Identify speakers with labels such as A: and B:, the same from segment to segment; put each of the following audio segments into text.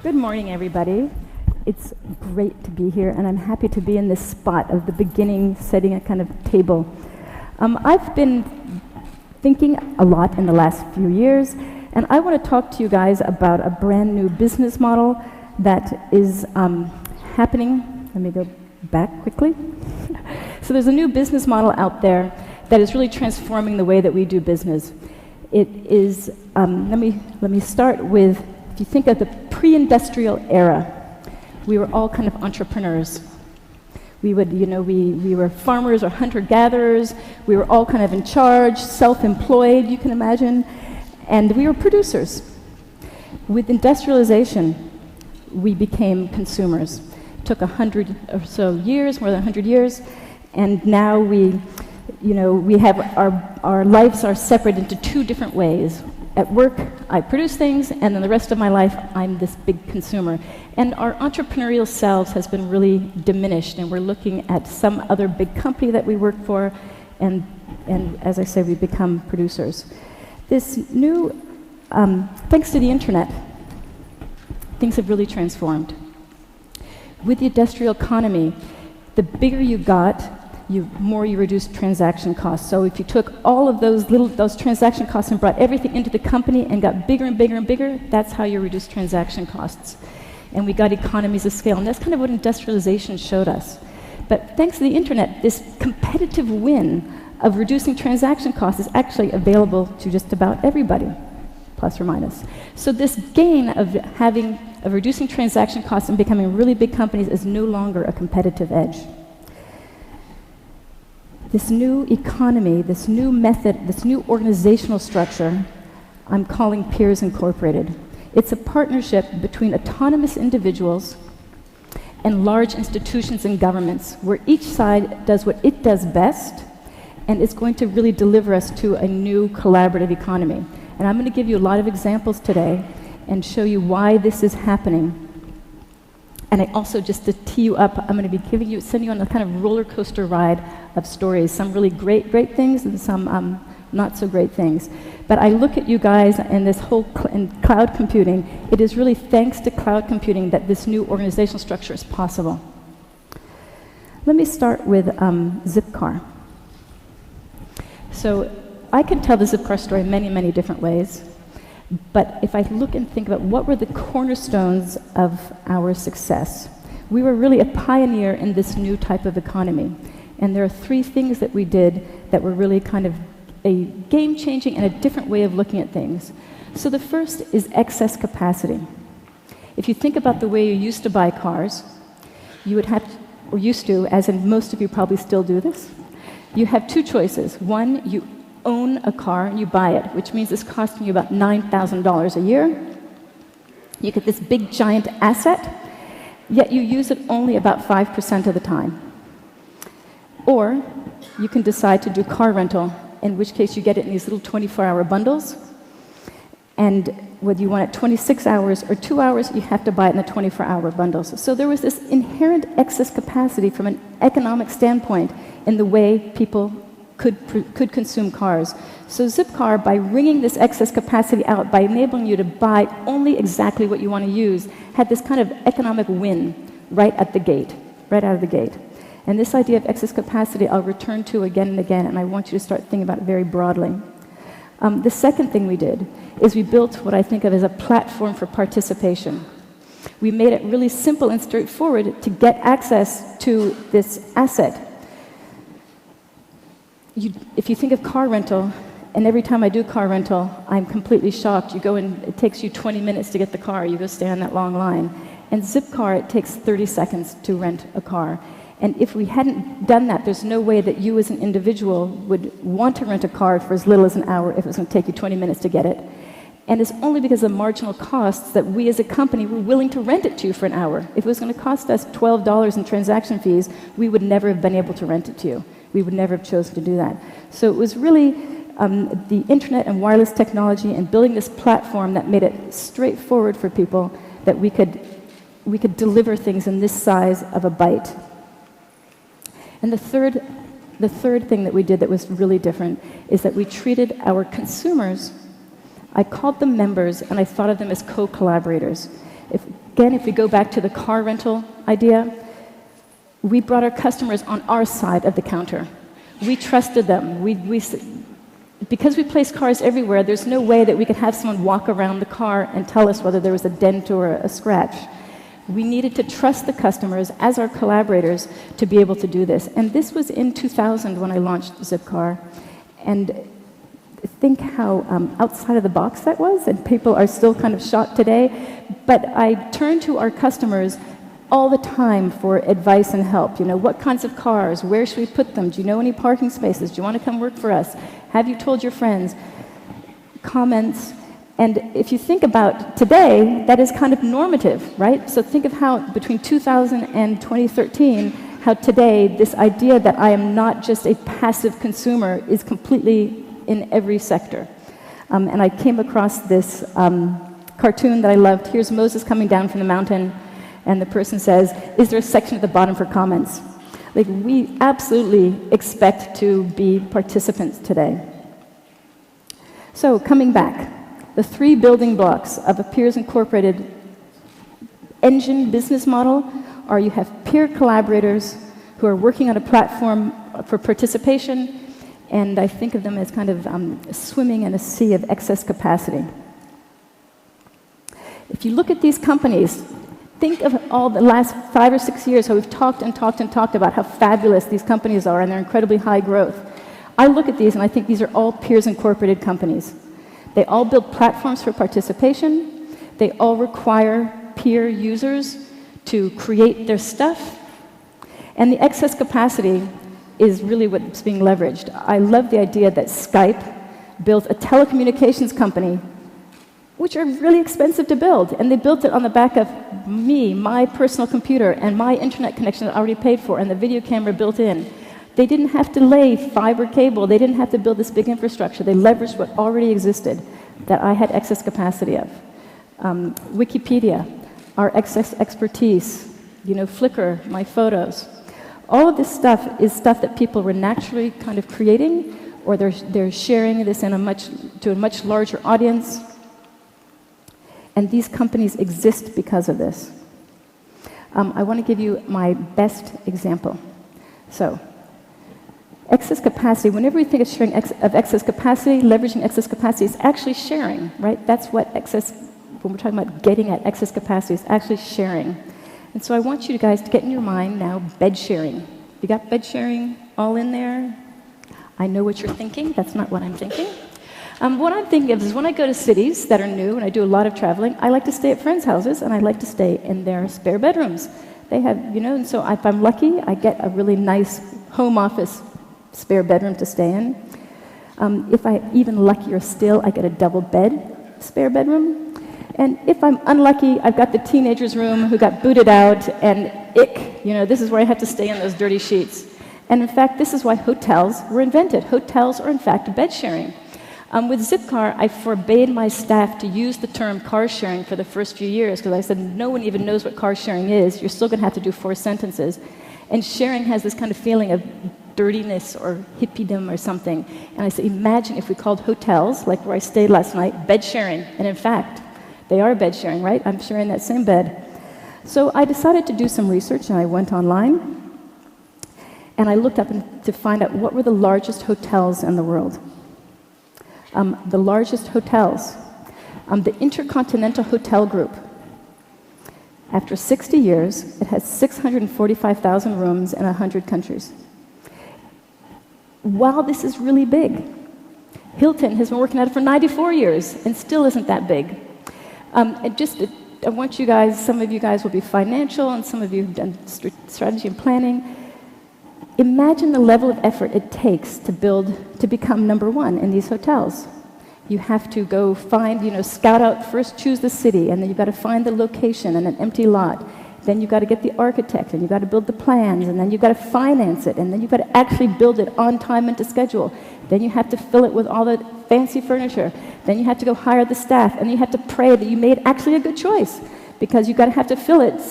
A: Good morning, everybody. It's great to be here, and I'm happy to be in this spot of the beginning, setting a kind of table. I've been thinking a lot in the last few years, and I want to talk to you guys about a brand new business model that is happening. Let me go back quickly. So there's a new business model out there that is really transforming the way that we do business. It is, let me start with, if you think of the pre-industrial era, we were all kind of entrepreneurs. We would, we were farmers or hunter-gatherers. We were all kind of in charge, self-employed, you can imagine, and we were producers. With industrialization, we became consumers. It took 100 or so years, more than 100 years, and now we have our lives are separated into two different ways. At work, I produce things, and then the rest of my life, I'm this big consumer. And our entrepreneurial selves has been really diminished, and we're looking at some other big company that we work for, and as I say, we become producers. This new, thanks to the internet, things have really transformed. With the industrial economy, the bigger you got, more you reduce transaction costs. So if you took all of those transaction costs and brought everything into the company and got bigger and bigger and bigger, that's how you reduce transaction costs. And we got economies of scale, and that's kind of what industrialization showed us. But thanks to the internet, this competitive win of reducing transaction costs is actually available to just about everybody, plus or minus. So this gain of reducing transaction costs and becoming really big companies is no longer a competitive edge. This new economy, this new method, this new organizational structure, I'm calling Peers Incorporated. It's a partnership between autonomous individuals and large institutions and governments, where each side does what it does best, and it's going to really deliver us to a new collaborative economy. And I'm going to give you a lot of examples today and show you why this is happening. And I also, just to tee you up, I'm going to be sending you on a kind of roller coaster ride of stories, some really great things and some not so great things. But I look at you guys and this whole cloud computing. It is really thanks to cloud computing that this new organizational structure is possible. Let me start with Zipcar. So I can tell the Zipcar story many, many different ways. But if I look and think about what were the cornerstones of our success, we were really a pioneer in this new type of economy. And there are three things that we did that were really kind of a game-changing and a different way of looking at things. So the first is excess capacity. If you think about the way you used to buy cars, you would have, or used to, as in most of you probably still do this, you have two choices. One, you own a car and you buy it, which means it's costing you about $9,000 a year. You get this big giant asset, yet you use it only about 5% of the time. Or you can decide to do car rental, in which case you get it in these little 24-hour bundles, and whether you want it 26 hours or 2 hours, you have to buy it in the 24-hour bundles. So there was this inherent excess capacity from an economic standpoint in the way people could consume cars. So Zipcar, by wringing this excess capacity out, by enabling you to buy only exactly what you want to use, had this kind of economic win right at the gate, right out of the gate. And this idea of excess capacity I'll return to again and again, and I want you to start thinking about it very broadly. The second thing we did is we built what I think of as a platform for participation. We made it really simple and straightforward to get access to this asset. If you think of car rental, and every time I do car rental, I'm completely shocked. You go in, it takes you 20 minutes to get the car. You go stand in that long line. And Zipcar, it takes 30 seconds to rent a car. And if we hadn't done that, there's no way that you as an individual would want to rent a car for as little as an hour if it was going to take you 20 minutes to get it. And it's only because of the marginal costs that we as a company were willing to rent it to you for an hour. If it was going to cost us $12 in transaction fees, we would never have been able to rent it to you. We would never have chosen to do that. So it was really the internet and wireless technology and building this platform that made it straightforward for people that we could deliver things in this size of a byte. And the third thing that we did that was really different is that we treated our consumers, I called them members, and I thought of them as co-collaborators. Again, if we go back to the car rental idea, we brought our customers on our side of the counter. We trusted them. Because we place cars everywhere, there's no way that we could have someone walk around the car and tell us whether there was a dent or a scratch. We needed to trust the customers as our collaborators to be able to do this. And this was in 2000 when I launched Zipcar. And think how outside of the box that was, and people are still kind of shocked today. But I turned to our customers all the time for advice and help. You know, what kinds of cars? Where should we put them? Do you know any parking spaces? Do you want to come work for us? Have you told your friends? Comments. And if you think about today, that is kind of normative, right? So think of how between 2000 and 2013, how today this idea that I am not just a passive consumer is completely in every sector. And I came across this cartoon that I loved. Here's Moses coming down from the mountain, and the person says, "Is there a section at the bottom for comments?" Like, we absolutely expect to be participants today. So coming back, the 3 building blocks of a Peers Incorporated engine business model are you have peer collaborators who are working on a platform for participation, and I think of them as kind of swimming in a sea of excess capacity. If you look at these companies, think of all the last 5 or 6 years how we've talked and talked and talked about how fabulous these companies are and their incredibly high growth. I look at these and I think these are all Peers Incorporated companies. They all build platforms for participation. They all require peer users to create their stuff. And the excess capacity is really what's being leveraged. I love the idea that Skype built a telecommunications company, which are really expensive to build. And they built it on the back of me, my personal computer, and my internet connection that I already paid for, and the video camera built in. They didn't have to lay fiber cable. They didn't have to build this big infrastructure. They leveraged what already existed that I had excess capacity of. Wikipedia, our excess expertise, you know, Flickr, my photos. All of this stuff is stuff that people were naturally kind of creating, or they're sharing this in to a much larger audience. And these companies exist because of this. I want to give you my best example. So, excess capacity, whenever we think of sharing of excess capacity, leveraging excess capacity is actually sharing, right? That's what when we're talking about getting at excess capacity, is actually sharing. And so I want you guys to get in your mind now bed sharing. You got bed sharing all in there? I know what you're thinking. That's not what I'm thinking. What I'm thinking of is when I go to cities that are new, and I do a lot of traveling, I like to stay at friends' houses, and I like to stay in their spare bedrooms. They have, you know, and so if I'm lucky, I get a really nice home office spare bedroom to stay in. If I'm even luckier still, I get a double bed spare bedroom. And if I'm unlucky, I've got the teenager's room who got booted out, and ick, you know, this is where I have to stay in those dirty sheets. And in fact, this is why hotels were invented. Hotels are in fact bed sharing. With Zipcar, I forbade my staff to use the term car sharing for the first few years because I said, no one even knows what car sharing is. You're still going to have to do 4 sentences. And sharing has this kind of feeling of dirtiness or hippiedom or something. And I said, imagine if we called hotels, like where I stayed last night, bed sharing. And in fact, they are bed sharing, right? I'm sharing that same bed. So I decided to do some research, and I went online. And I looked up to find out what were the largest hotels in the world. The largest hotels. The Intercontinental Hotel Group. After 60 years, it has 645,000 rooms in 100 countries. Wow, this is really big. Hilton has been working at it for 94 years and still isn't that big. I want you guys, some of you guys will be financial and some of you have done strategy and planning. Imagine the level of effort it takes to become number 1 in these hotels. You have to go find, scout out, first choose the city, and then you've got to find the location and an empty lot. Then you've got to get the architect, and you've got to build the plans, and then you've got to finance it, and then you've got to actually build it on time and to schedule. Then you have to fill it with all the fancy furniture. Then you have to go hire the staff, and you have to pray that you made actually a good choice, because you've got to have to fill it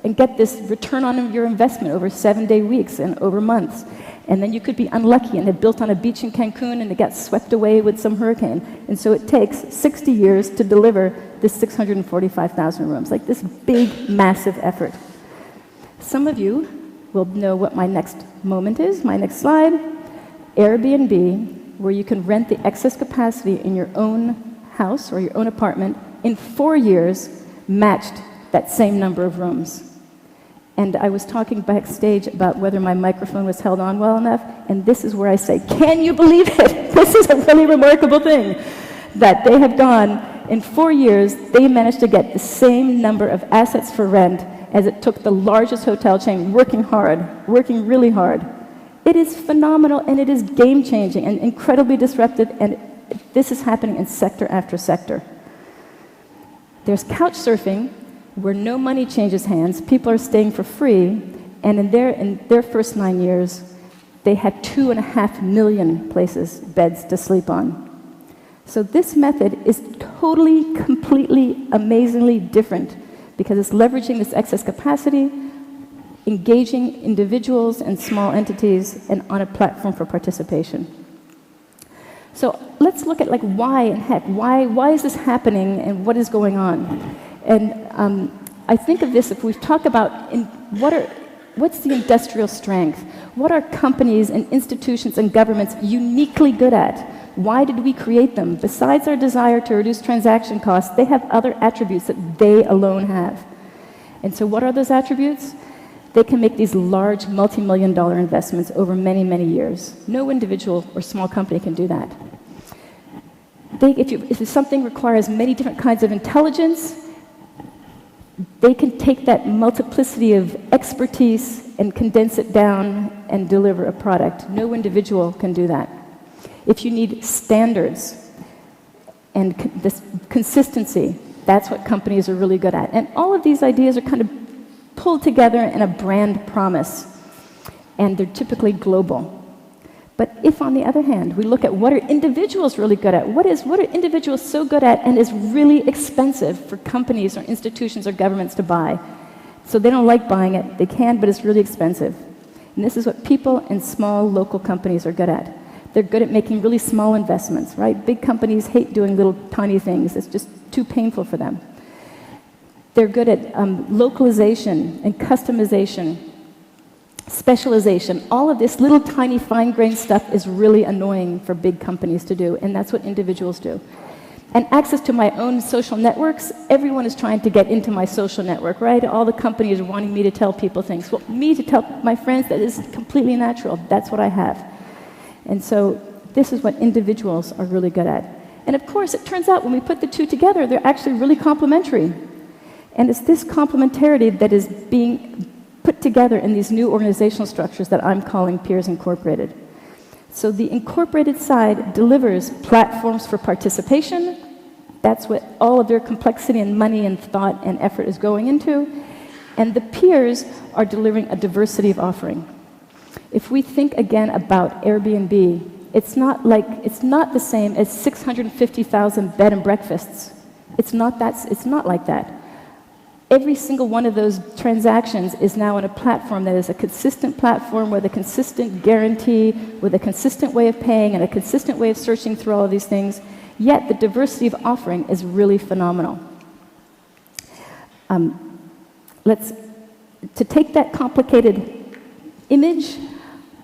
A: and get this return on your investment over 7-day weeks and over months. And then you could be unlucky and have built on a beach in Cancun and it got swept away with some hurricane. And so it takes 60 years to deliver this 645,000 rooms, like this big, massive effort. Some of you will know what my next moment is, my next slide. Airbnb, where you can rent the excess capacity in your own house or your own apartment, in 4 years matched that same number of rooms. And I was talking backstage about whether my microphone was held on well enough, and this is where I say, can you believe it? This is a really remarkable thing, that they have gone, in 4 years, they managed to get the same number of assets for rent as it took the largest hotel chain working hard, working really hard. It is phenomenal, and it is game-changing and incredibly disruptive, and this is happening in sector after sector. There's couch surfing, where no money changes hands, people are staying for free, and in their first 9 years, they had 2.5 million beds to sleep on. So this method is totally, completely, amazingly different because it's leveraging this excess capacity, engaging individuals and small entities, and on a platform for participation. So let's look at like why and heck, why is this happening and what is going on? And I think of this, if we talk about what's the industrial strength? What are companies and institutions and governments uniquely good at? Why did we create them? Besides our desire to reduce transaction costs, they have other attributes that they alone have. And so what are those attributes? They can make these large multi-million-dollar investments over many, many years. No individual or small company can do that. If something requires many different kinds of intelligence, they can take that multiplicity of expertise and condense it down and deliver a product. No individual can do that. If you need standards and this consistency, that's what companies are really good at. And all of these ideas are kind of pulled together in a brand promise, and they're typically global. But if, on the other hand, we look at what are individuals really good at, what are individuals so good at and is really expensive for companies or institutions or governments to buy? So they don't like buying it. They can, but it's really expensive. And this is what people and small local companies are good at. They're good at making really small investments, right? Big companies hate doing little tiny things. It's just too painful for them. They're good at localization and customization, specialization. All of this little tiny fine-grained stuff is really annoying for big companies to do, and that's what individuals do. And access to my own social networks, everyone is trying to get into my social network, right? All the companies are wanting me to tell people things. Well, me to tell my friends, that is completely natural. That's what I have. And so this is what individuals are really good at. And of course, it turns out when we put the two together, they're actually really complementary. And it's this complementarity that is being put together in these new organizational structures that I'm calling Peers Incorporated. So the incorporated side delivers platforms for participation. That's what all of their complexity and money and thought and effort is going into. And the peers are delivering a diversity of offering. If we think again about Airbnb, it's not the same as 650,000 bed and breakfasts. It's not like that. Every single one of those transactions is now on a platform that is a consistent platform with a consistent guarantee, with a consistent way of paying and a consistent way of searching through all of these things. Yet the diversity of offering is really phenomenal. To take that complicated image,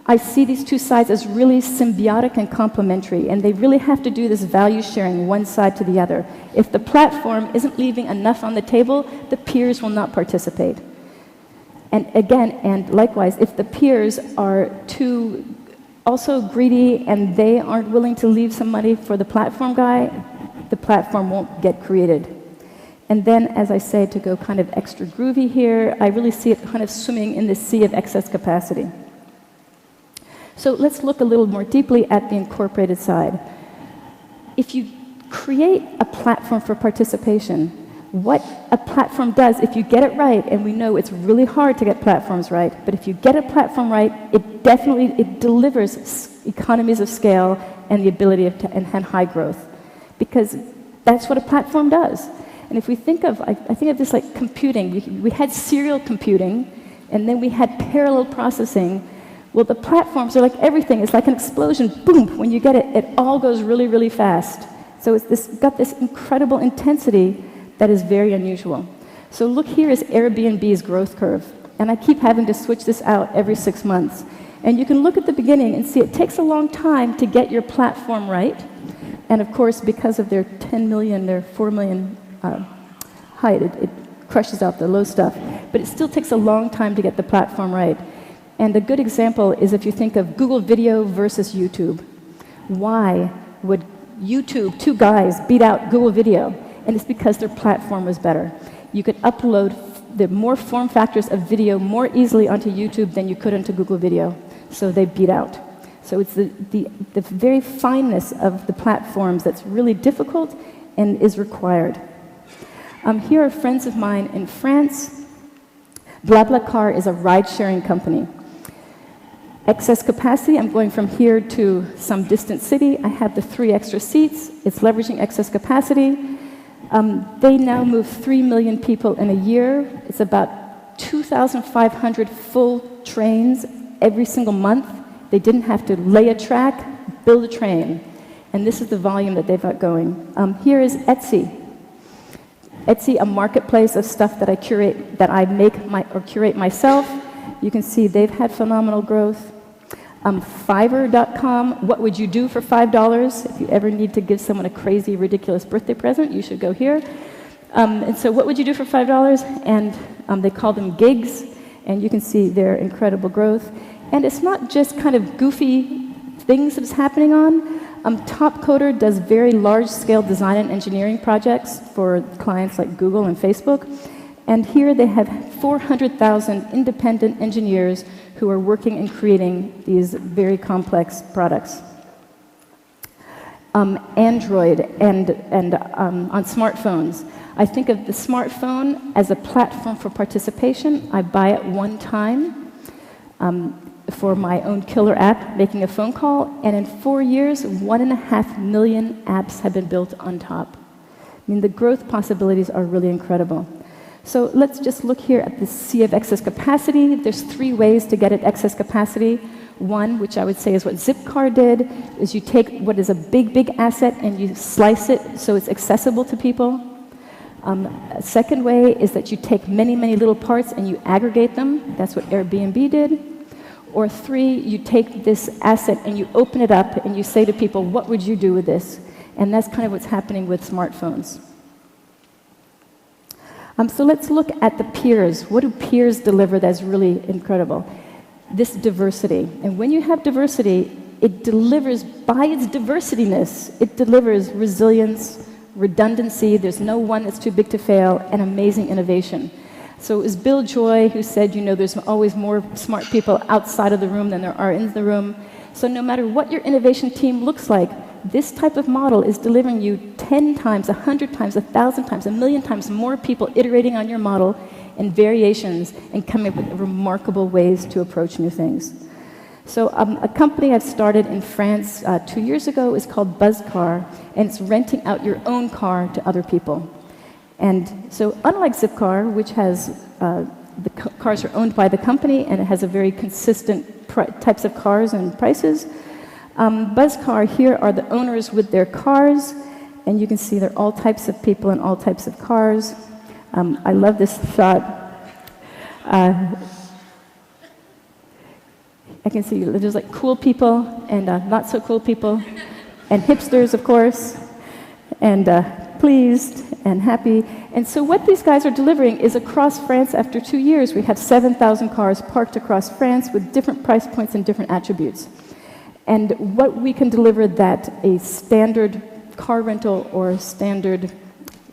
A: I see these two sides as really symbiotic and complementary, and they really have to do this value sharing one side to the other. If the platform isn't leaving enough on the table, the peers will not participate. And again, and likewise, if the peers are too also greedy and they aren't willing to leave some money for the platform guy, the platform won't get created. And then, as I say, to go kind of extra groovy here, I really see it kind of swimming in the sea of excess capacity. So let's look a little more deeply at the incorporated side. If you create a platform for participation, what a platform does, if you get it right, and we know it's really hard to get platforms right, but if you get a platform right, it delivers economies of scale and the ability and high growth, because that's what a platform does. And if we think of, I think of this like computing. We had serial computing, and then we had parallel processing, Well, the platforms are like everything. It's like an explosion. Boom! When you get it, it all goes really, really fast. So it's got this incredible intensity that is very unusual. So look, here is Airbnb's growth curve. And I keep having to switch this out every 6 months. And you can look at the beginning and see it takes a long time to get your platform right. And of course, because of their 10 million, their 4 million height, it crushes out the low stuff. But it still takes a long time to get the platform right. And a good example is if you think of Google Video versus YouTube. Why would YouTube, two guys, beat out Google Video? And it's because their platform was better. You could upload the more form factors of video more easily onto YouTube than you could onto Google Video. So they beat out. So it's the very fineness of the platforms that's really difficult and is required. Here are friends of mine in France. BlaBlaCar is a ride-sharing company. Excess capacity, I'm going from here to some distant city. I have the 3 extra seats. It's leveraging excess capacity. They now move 3 million people in a year. It's about 2,500 full trains every single month. They didn't have to lay a track, build a train. And this is the volume that they've got going. Here is Etsy. Etsy, a marketplace of stuff that I curate, that I make or curate myself. You can see they've had phenomenal growth. Fiverr.com, what would you do for $5? If you ever need to give someone a crazy, ridiculous birthday present, you should go here. And so what would you do for $5? And they call them gigs, and you can see their incredible growth. And it's not just kind of goofy things that's happening on. Topcoder does very large-scale design and engineering projects for clients like Google and Facebook. And here they have 400,000 independent engineers who are working and creating these very complex products. Android and on smartphones. I think of the smartphone as a platform for participation. I buy it one time for my own killer app, making a phone call, and in 4 years, 1.5 million apps have been built on top. I mean, the growth possibilities are really incredible. So let's just look here at the sea of excess capacity. There's 3 ways to get at excess capacity. One, which I would say is what Zipcar did, is you take what is a big, big asset and you slice it so it's accessible to people. A second way is that you take many, many little parts and you aggregate them. That's what Airbnb did. Or 3, you take this asset and you open it up and you say to people, what would you do with this? And that's kind of what's happening with smartphones. So let's look at the peers. What do peers deliver that's really incredible? This diversity. And when you have diversity, it delivers, by its diversityness, it delivers resilience, redundancy, there's no one that's too big to fail, and amazing innovation. So it was Bill Joy who said, you know, there's always more smart people outside of the room than there are in the room. So no matter what your innovation team looks like, this type of model is delivering you 10 times, 100 times, 1,000 times, 1,000,000 times more people iterating on your model and variations and coming up with remarkable ways to approach new things. So a company I've started in France 2 years ago is called Buzzcar, and it's renting out your own car to other people. And so unlike Zipcar, which has the cars are owned by the company and it has a very consistent types of cars and prices, Buzzcar here are the owners with their cars, and you can see there are all types of people and all types of cars. I love this shot. I can see there's like cool people and not so cool people, and hipsters, of course, and pleased and happy. And so what these guys are delivering is across France after 2 years, we have 7,000 cars parked across France with different price points and different attributes. And what we can deliver that a standard car rental or standard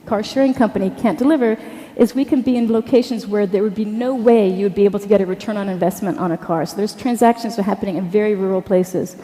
A: car sharing company can't deliver is we can be in locations where there would be no way you would be able to get a return on investment on a car. So there's transactions that are happening in very rural places.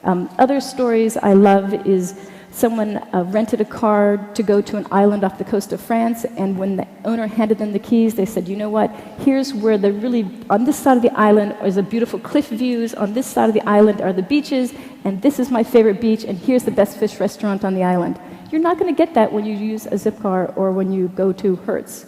A: Other stories I love is someone rented a car to go to an island off the coast of France, and when the owner handed them the keys, they said, you know what, here's where the really, on this side of the island is a beautiful cliff views, on this side of the island are the beaches, and this is my favorite beach, and here's the best fish restaurant on the island. You're not going to get that when you use a Zipcar or when you go to Hertz.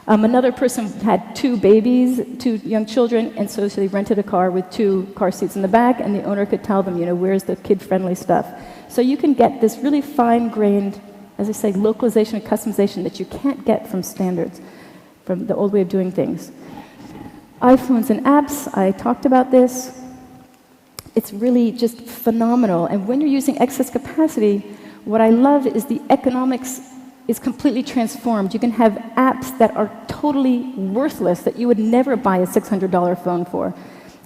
A: Another person had 2 babies, 2 young children, and so they rented a car with 2 car seats in the back, and the owner could tell them, where's the kid-friendly stuff. So you can get this really fine-grained, as I say, localization and customization that you can't get from standards, from the old way of doing things. iPhones and apps, I talked about this. It's really just phenomenal. And when you're using excess capacity, what I love is the economics is completely transformed. You can have apps that are totally worthless that you would never buy a $600 phone for.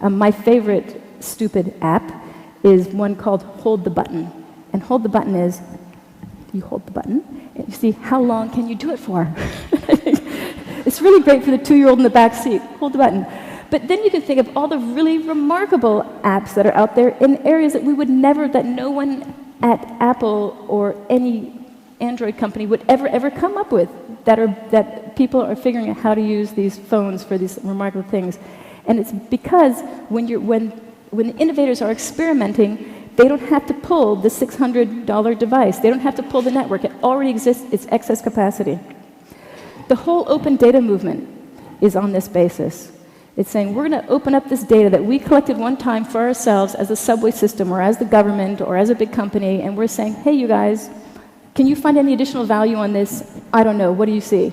A: My favorite stupid app is one called Hold the Button. And Hold the Button is, you hold the button, and you see how long can you do it for. It's really great for the 2-year-old in the back seat. Hold the button. But then you can think of all the really remarkable apps that are out there in areas that we would never, that no one at Apple or any Android company would ever come up with, that people are figuring out how to use these phones for these remarkable things. And it's because when the innovators are experimenting, they don't have to pull the $600 device. They don't have to pull the network. It already exists. It's excess capacity. The whole open data movement is on this basis. It's saying we're going to open up this data that we collected one time for ourselves as a subway system or as the government or as a big company, and we're saying, hey, you guys, can you find any additional value on this? I don't know. What do you see?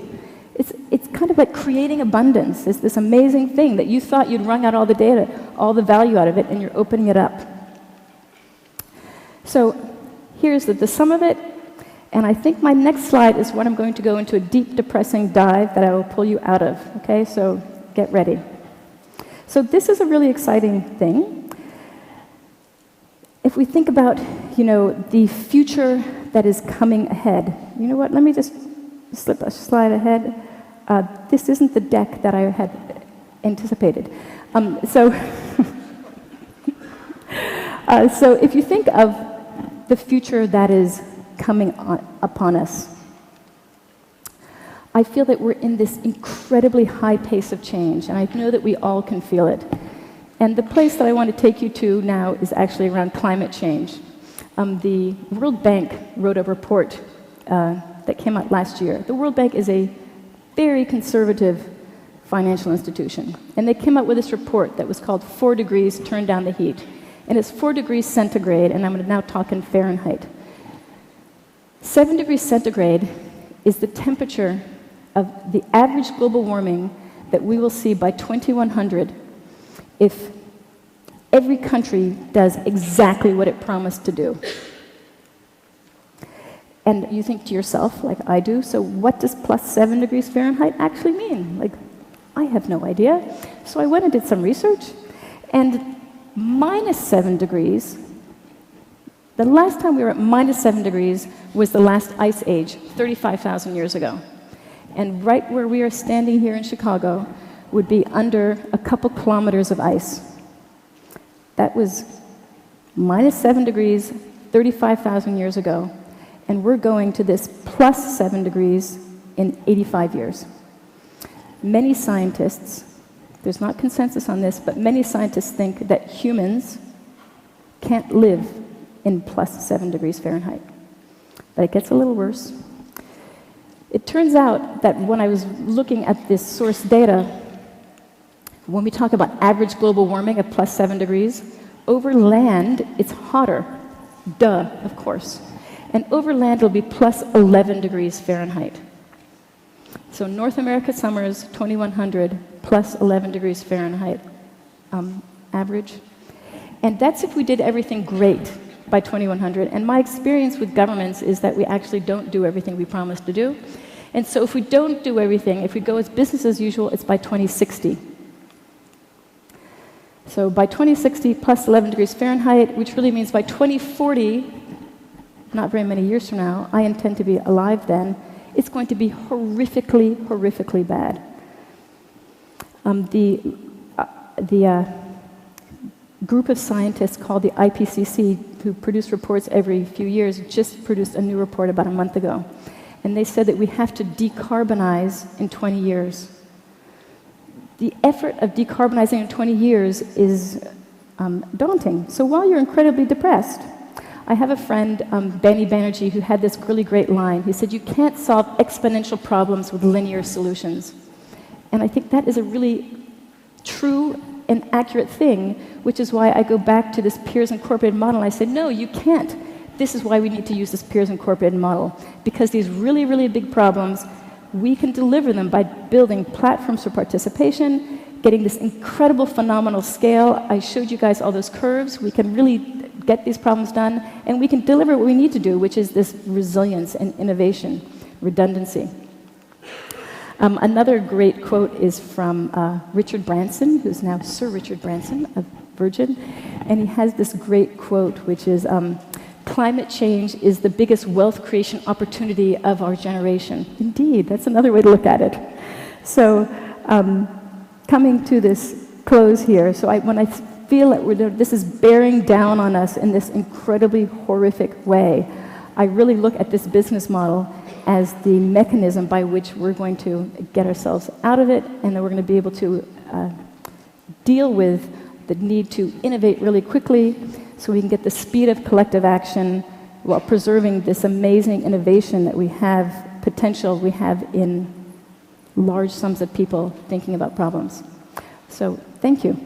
A: It's kind of like creating abundance. It's this amazing thing that you thought you'd wrung out all the data, all the value out of it, and you're opening it up. So here's the sum of it. And I think my next slide is what I'm going to go into a deep, depressing dive that I will pull you out of. Okay, so get ready. So this is a really exciting thing. If we think about, the future that is coming ahead. You know what? Let me just slip a slide ahead. This isn't the deck that I had anticipated. So if you think of the future that is coming upon us, I feel that we're in this incredibly high pace of change, and I know that we all can feel it. And the place that I want to take you to now is actually around climate change. The World Bank wrote a report that came out last year. The World Bank is a very conservative financial institution, and they came out with this report that was called 4 Degrees Turn Down the Heat. And it's 4 degrees centigrade, and I'm going to now talk in Fahrenheit. 7 degrees centigrade is the temperature of the average global warming that we will see by 2100 if every country does exactly what it promised to do. And you think to yourself, like I do, so what does plus 7 degrees Fahrenheit actually mean? Like, I have no idea. So I went and did some research, and minus 7 degrees, the last time we were at minus 7 degrees was the last ice age, 35,000 years ago. And right where we are standing here in Chicago would be under a couple kilometers of ice. That was minus 7 degrees, 35,000 years ago. And we're going to this plus 7 degrees in 85 years. Many scientists, there's not consensus on this, but many scientists think that humans can't live in plus 7 degrees Fahrenheit. But it gets a little worse. It turns out that when I was looking at this source data, when we talk about average global warming of plus 7 degrees, over land, it's hotter. Duh, of course. And over land, it'll be plus 11 degrees Fahrenheit. So North America summers, 2100, plus 11 degrees Fahrenheit average. And that's if we did everything great by 2100. And my experience with governments is that we actually don't do everything we promised to do. And so if we don't do everything, if we go as business as usual, it's by 2060. So by 2060, plus 11 degrees Fahrenheit, which really means by 2040, not very many years from now, I intend to be alive then, it's going to be horrifically, horrifically bad. The group of scientists called the IPCC, who produce reports every few years, just produced a new report about a month ago. And they said that we have to decarbonize in 20 years. The effort of decarbonizing in 20 years is daunting. So while you're incredibly depressed, I have a friend, Benny Banerjee, who had this really great line. He said, you can't solve exponential problems with linear solutions. And I think that is a really true and accurate thing, which is why I go back to this peers incorporated model. And I say, no, you can't. This is why we need to use this peers incorporated model, because these really, really big problems, we can deliver them by building platforms for participation, getting this incredible phenomenal scale. I showed you guys all those curves. We can really get these problems done, and we can deliver what we need to do, which is this resilience and innovation, redundancy. Another great quote is from Richard Branson, who's now Sir Richard Branson of Virgin, and he has this great quote, which is, climate change is the biggest wealth creation opportunity of our generation. Indeed, that's another way to look at it. So, coming to this close here, so when I feel that this is bearing down on us in this incredibly horrific way, I really look at this business model as the mechanism by which we're going to get ourselves out of it, and then we're going to be able to deal with the need to innovate really quickly so we can get the speed of collective action while preserving this amazing innovation that we have, potential we have in large sums of people thinking about problems. So, thank you.